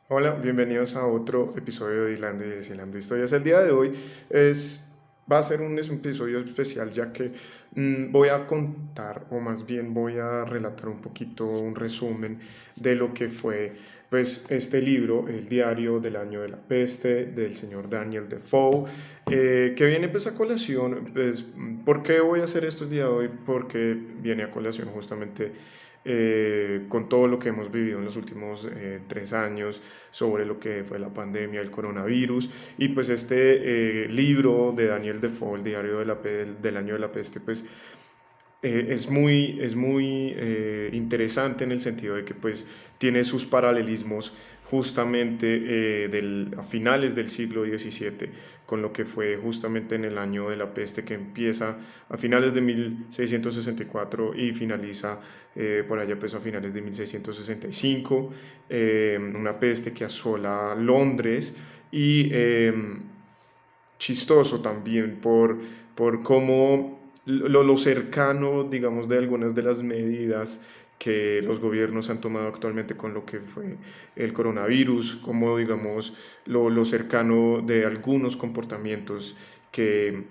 Hola, bienvenidos a otro episodio de Hilando y Deshilando Historias. El día de hoy va a ser un episodio especial ya que voy a contar, o más bien voy a relatar un poquito, un resumen de lo que fue pues, este libro, El diario del año de la peste, del señor Daniel Defoe, que viene pues a colación. Pues, ¿por qué voy a hacer esto el día de hoy? Porque viene a colación justamente con todo lo que hemos vivido en los últimos 3 años sobre lo que fue la pandemia, el coronavirus, y pues este libro de Daniel Defoe, el diario del año de la peste, pues es muy interesante en el sentido de que pues tiene sus paralelismos justamente a finales del siglo XVII con lo que fue justamente en el año de la peste, que empieza a finales de 1664 y finaliza por allá pues a finales de 1665, una peste que asola Londres y chistoso también por cómo lo cercano, digamos, de algunas de las medidas que los gobiernos han tomado actualmente con lo que fue el coronavirus, como digamos lo cercano de algunos comportamientos que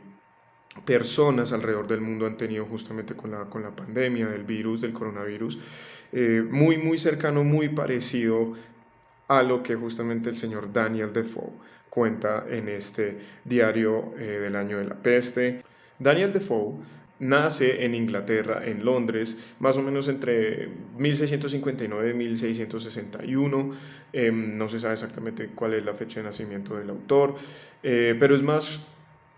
personas alrededor del mundo han tenido justamente con la pandemia del virus, del coronavirus, muy, muy cercano, muy parecido a lo que justamente el señor Daniel Defoe cuenta en este diario del año de la peste. Daniel Defoe nace en Inglaterra, en Londres, más o menos entre 1659 y 1661. No se sabe exactamente cuál es la fecha de nacimiento del autor, pero es más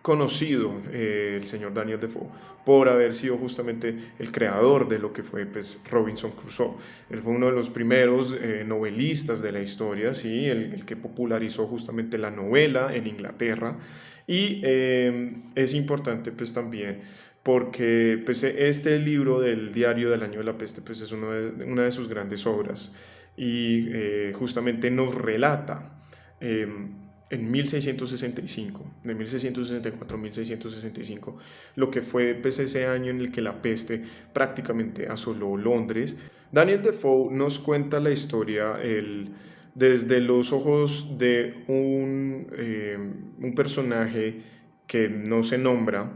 conocido el señor Daniel Defoe por haber sido justamente el creador de lo que fue pues, Robinson Crusoe. Él fue uno de los primeros novelistas de la historia, ¿sí? El que popularizó justamente la novela en Inglaterra. Y es importante pues también porque pues, este libro del Diario del Año de la Peste pues, es una de sus grandes obras y justamente nos relata en 1665, de 1664 a 1665, lo que fue pues, ese año en el que la peste prácticamente asoló Londres. Daniel Defoe nos cuenta la historia desde los ojos de un personaje que no se nombra,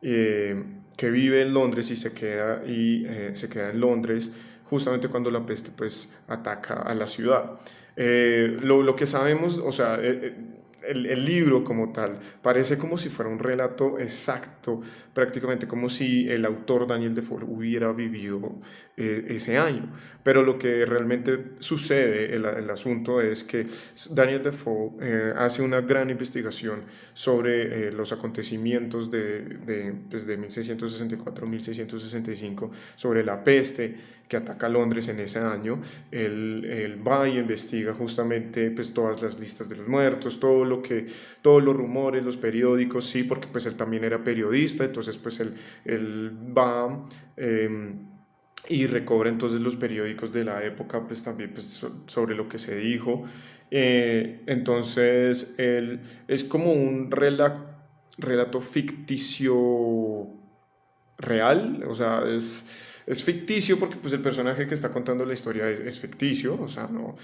que vive en Londres y se queda en Londres justamente cuando la peste pues ataca a la ciudad. Lo que sabemos, o sea, el libro como tal parece como si fuera un relato exacto, prácticamente como si el autor Daniel Defoe hubiera vivido ese año. Pero lo que realmente sucede, el asunto es que Daniel Defoe hace una gran investigación sobre los acontecimientos pues de 1664-1665, sobre la peste que ataca Londres en ese año. Él va y investiga justamente pues, todas las listas de los muertos, todos los rumores, los periódicos, sí, porque pues él también era periodista, entonces pues él va y recobra entonces los periódicos de la época, pues también pues, sobre lo que se dijo. Entonces él es como un relato ficticio real, o sea, es ficticio porque pues el personaje que está contando la historia es ficticio, o sea, no.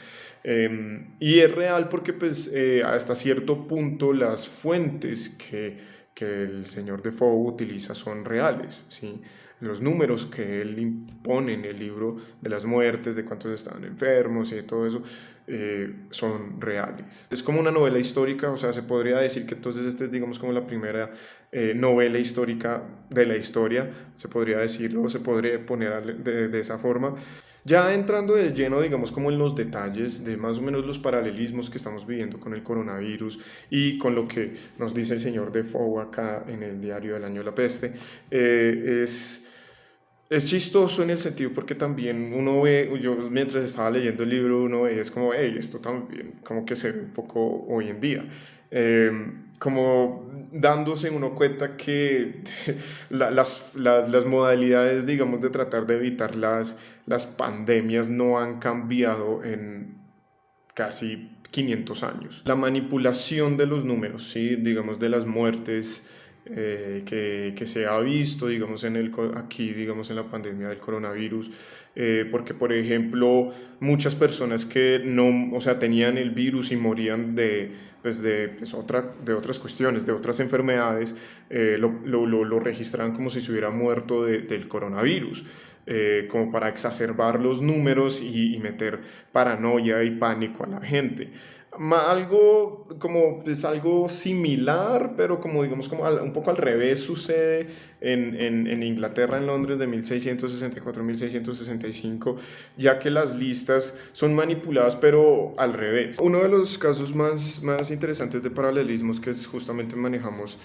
Y es real porque pues hasta cierto punto las fuentes que el señor Defoe utiliza son reales, ¿sí? Los números que él impone en el libro de las muertes, de cuántos estaban enfermos y de todo eso, son reales. Es como una novela histórica, o sea, se podría decir que entonces esta es, digamos, como la primera novela histórica de la historia, se podría decirlo, se podría poner de esa forma. Ya entrando de lleno, digamos, como en los detalles de más o menos los paralelismos que estamos viviendo con el coronavirus y con lo que nos dice el señor Defoe acá en el diario del año de la peste, es chistoso en el sentido porque también uno ve, yo mientras estaba leyendo el libro, uno ve, es como, hey, esto también como que se ve un poco hoy en día. Eh, Como dándose uno cuenta que las modalidades, digamos, de tratar de evitar las pandemias no han cambiado en casi 500 años. La manipulación de los números, ¿sí? Digamos, de las muertes que se ha visto, digamos, aquí, digamos, en la pandemia del coronavirus, porque, por ejemplo, muchas personas que no, o sea, tenían el virus y morían de otras cuestiones, de otras enfermedades, lo registraban como si se hubiera muerto del coronavirus. Como para exacerbar los números y meter paranoia y pánico a la gente. Algo como es algo similar, pero como digamos como un poco al revés sucede en Inglaterra, en Londres de 1664-1665, ya que las listas son manipuladas pero al revés. Uno de los casos más interesantes de paralelismos que justamente manejamos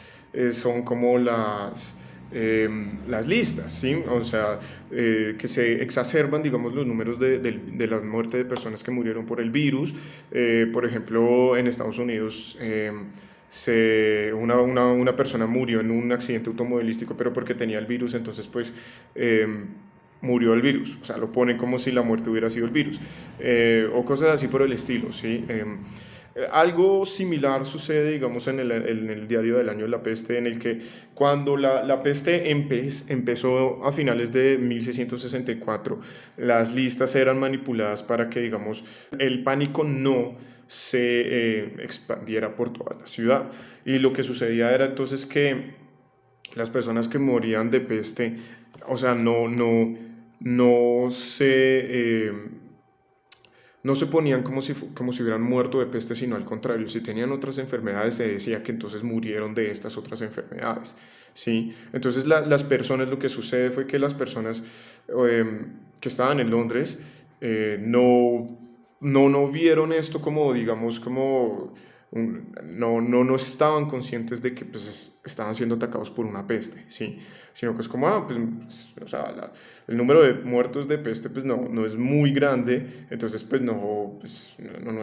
son como las listas, ¿sí? O sea, que se exacerban, digamos, los números de la muerte de personas que murieron por el virus. Por ejemplo, en Estados Unidos, una persona murió en un accidente automovilístico, pero porque tenía el virus, entonces pues murió el virus. O sea, lo ponen como si la muerte hubiera sido el virus. O cosas así por el estilo, ¿sí? Algo similar sucede, digamos, en el diario del año de la peste, en el que cuando la peste empezó a finales de 1664, las listas eran manipuladas para que, digamos, el pánico no se expandiera por toda la ciudad. Y lo que sucedía era entonces que las personas que morían de peste, o sea, no se ponían como si hubieran muerto de peste, sino al contrario, si tenían otras enfermedades se decía que entonces murieron de estas otras enfermedades, ¿sí? Entonces las personas, lo que sucede fue que las personas que estaban en Londres no vieron esto como, digamos, no estaban conscientes de que pues, estaban siendo atacados por una peste, ¿sí? Sino que es como, pues, o sea, el número de muertos de peste pues no es muy grande, entonces no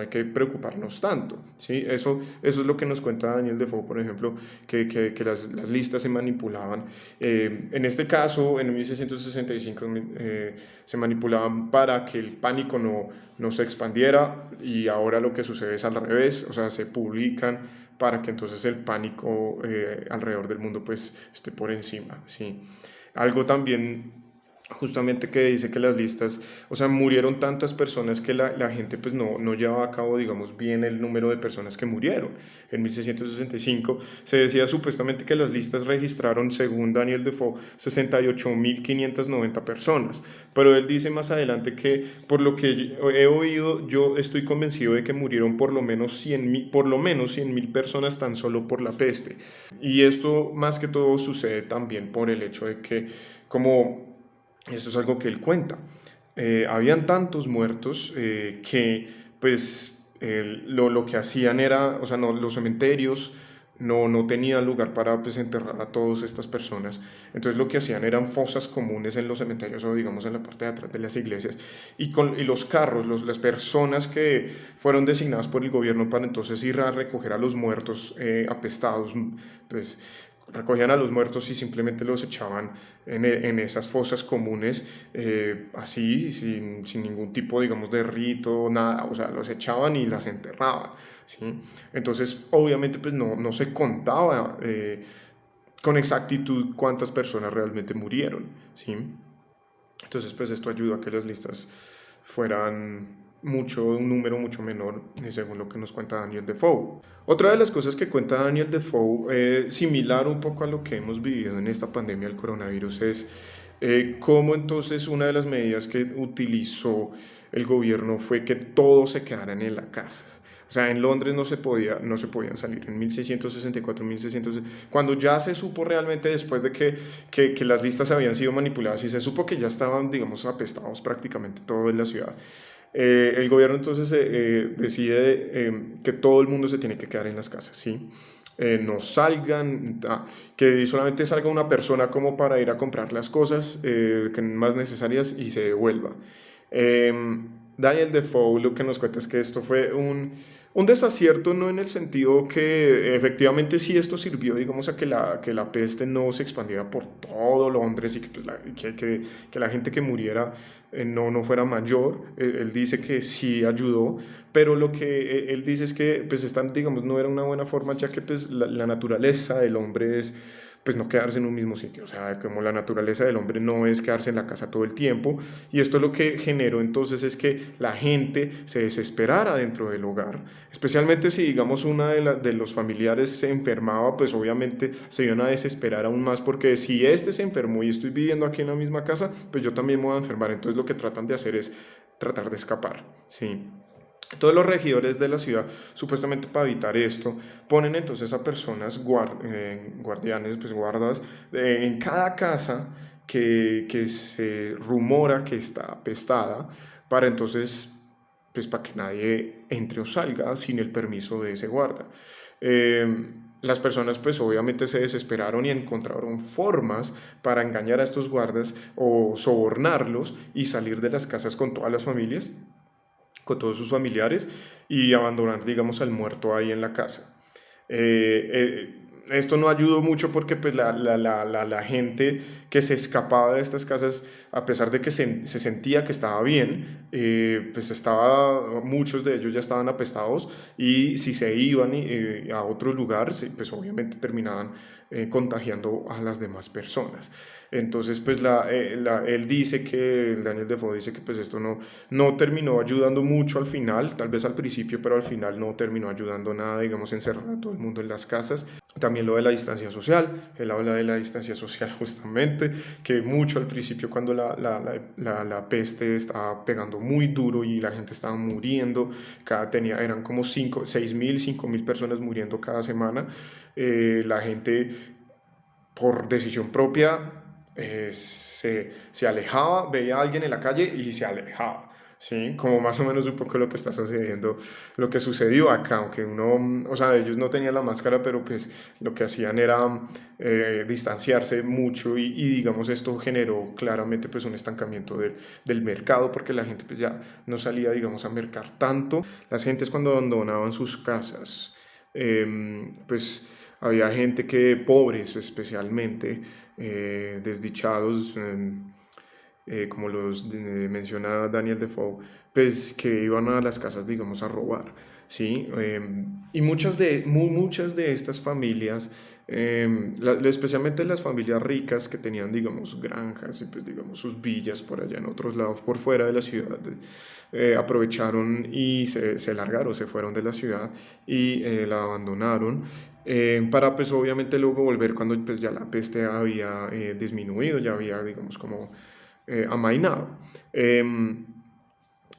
hay que preocuparnos tanto, ¿sí? Eso es lo que nos cuenta Daniel Defoe, por ejemplo, que las listas se manipulaban. En este caso, en 1665 se manipulaban para que el pánico no se expandiera, y ahora lo que sucede es al revés, o sea, se publican para que entonces el pánico alrededor del mundo pues esté por encima, ¿sí? Algo también justamente que dice que las listas, o sea, murieron tantas personas que la gente pues no llevaba a cabo, digamos, bien el número de personas que murieron. En 1665 se decía supuestamente que las listas registraron, según Daniel Defoe, 68.590 personas, pero él dice más adelante que por lo que he oído, yo estoy convencido de que murieron por lo menos 100.000 personas tan solo por la peste. Y esto más que todo sucede también por el hecho de que, como esto es algo que él cuenta, habían tantos muertos que pues lo que hacían era, o sea, los cementerios no tenían lugar para pues, enterrar a todas estas personas. Entonces lo que hacían eran fosas comunes en los cementerios o digamos en la parte de atrás de las iglesias, y los carros, las personas que fueron designadas por el gobierno para entonces ir a recoger a los muertos apestados, pues recogían a los muertos y simplemente los echaban en esas fosas comunes, así, sin ningún tipo, digamos, de rito, nada, o sea, los echaban y las enterraban, ¿sí? Entonces, obviamente, pues no se contaba con exactitud cuántas personas realmente murieron, ¿sí? Entonces, pues esto ayudó a que las listas fueran un número mucho menor, según lo que nos cuenta Daniel Defoe. Otra de las cosas que cuenta Daniel Defoe, similar un poco a lo que hemos vivido en esta pandemia del coronavirus, es cómo entonces una de las medidas que utilizó el gobierno fue que todos se quedaran en la casa. O sea, en Londres no se podían salir. En 1664, 1600, cuando ya se supo realmente después de que las listas habían sido manipuladas y se supo que ya estaban, digamos, apestados prácticamente todo en la ciudad, el gobierno entonces decide que todo el mundo se tiene que quedar en las casas, ¿sí? No salgan, que solamente salga una persona como para ir a comprar las cosas que más necesarias y se devuelva. Eh, Daniel Defoe lo que nos cuenta es que esto fue un desacierto, no en el sentido que efectivamente sí esto sirvió, digamos, a que la peste no se expandiera por todo Londres y que, pues, que la gente que muriera no fuera mayor. Él dice que sí ayudó, pero lo que él dice es que pues digamos, no era una buena forma, ya que pues, la naturaleza del hombre pues no quedarse en un mismo sitio. O sea, como la naturaleza del hombre no es quedarse en la casa todo el tiempo. Y esto lo que generó entonces es que la gente se desesperara dentro del hogar, especialmente si, digamos, una de los familiares se enfermaba, pues obviamente se iban a desesperar aún más, porque si este se enfermó y estoy viviendo aquí en la misma casa, pues yo también me voy a enfermar. Entonces lo que tratan de hacer es tratar de escapar, ¿sí? Todos los regidores de la ciudad, supuestamente para evitar esto, ponen entonces a personas guardianes, pues guardas, en cada casa que se rumora que está apestada, para entonces, pues para que nadie entre o salga sin el permiso de ese guarda. Las personas pues obviamente se desesperaron y encontraron formas para engañar a estos guardas o sobornarlos y salir de las casas con todas las familias, con todos sus familiares, y abandonar, digamos, al muerto ahí en la casa. Esto no ayudó mucho porque pues la gente que se escapaba de estas casas, a pesar de que se sentía que estaba bien, pues muchos de ellos ya estaban apestados, y si se iban a otro lugar, pues obviamente terminaban contagiando a las demás personas. Entonces, pues él dice que, Daniel Defoe dice que pues esto no terminó ayudando mucho al final, tal vez al principio, pero al final no terminó ayudando nada, digamos, encerrar a todo el mundo en las casas. También lo de la distancia social, él habla de la distancia social justamente, que mucho al principio cuando la peste estaba pegando muy duro y la gente estaba muriendo, eran como 6.000, 5.000 personas muriendo cada semana, la gente por decisión propia se alejaba, veía a alguien en la calle y se alejaba, ¿sí? Como más o menos un poco lo que está sucediendo, lo que sucedió acá, aunque o sea, ellos no tenían la máscara, pero pues lo que hacían era distanciarse mucho, y digamos esto generó claramente pues un estancamiento del mercado, porque la gente pues ya no salía, digamos, a mercar tanto. Las gentes cuando abandonaban sus casas, pues había gente pobres especialmente, desdichados, como los menciona Daniel Defoe, pues que iban a las casas, digamos, a robar, ¿sí? Y muchas de estas familias, especialmente las familias ricas que tenían, digamos, granjas y pues, digamos, sus villas por allá en otros lados, por fuera de la ciudad, aprovecharon y se largaron, se fueron de la ciudad y la abandonaron, para pues obviamente luego volver cuando pues ya la peste había disminuido, ya había, digamos, como amainado.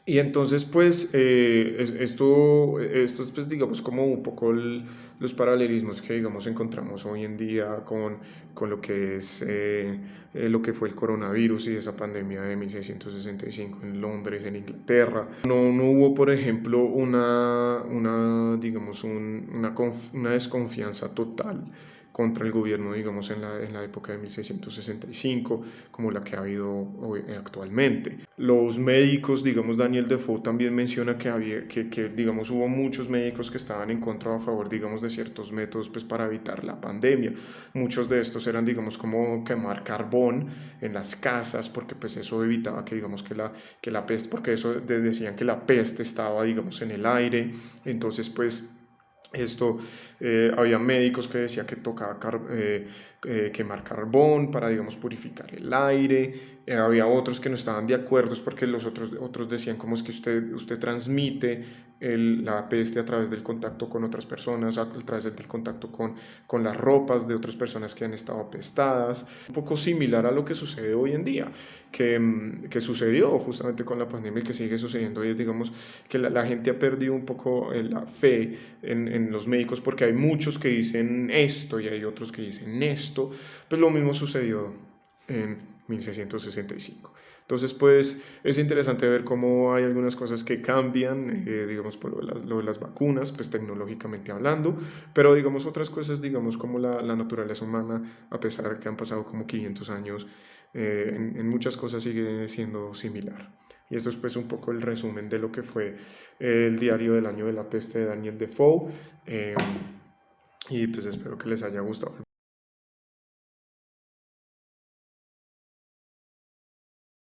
Y entonces, pues, esto es, pues, digamos, como un poco los paralelismos que, digamos, encontramos hoy en día con lo que es lo que fue el coronavirus y esa pandemia de 1665 en Londres, en Inglaterra. No hubo, por ejemplo, digamos, una desconfianza total contra el gobierno, digamos, en la época de 1665, como la que ha habido hoy, actualmente. Los médicos, digamos, Daniel Defoe también menciona digamos, hubo muchos médicos que estaban en contra o a favor, digamos, de ciertos métodos, pues, para evitar la pandemia. Muchos de estos eran, digamos, como quemar carbón en las casas, porque pues eso evitaba que, digamos, que la peste, porque eso decían que la peste estaba, digamos, en el aire. Entonces, pues, había médicos que decían que tocaba quemar carbón para, digamos, purificar el aire. Había otros que no estaban de acuerdo porque los otros decían, ¿cómo es que usted transmite la peste a través del contacto con otras personas, a través del contacto con las ropas de otras personas que han estado apestadas? Un poco similar a lo que sucede hoy en día, que sucedió justamente con la pandemia y que sigue sucediendo hoy, es, digamos, que la gente ha perdido un poco la fe en los médicos, porque hay muchos que dicen esto y hay otros que dicen esto. Pues lo mismo sucedió en 1665. Entonces, pues es interesante ver cómo hay algunas cosas que cambian, digamos, por lo de las vacunas, pues tecnológicamente hablando, pero digamos otras cosas, digamos, como la naturaleza humana, a pesar de que han pasado como 500 años, en muchas cosas sigue siendo similar. Y eso es pues un poco el resumen de lo que fue el diario del año de la peste de Daniel Defoe, y pues espero que les haya gustado.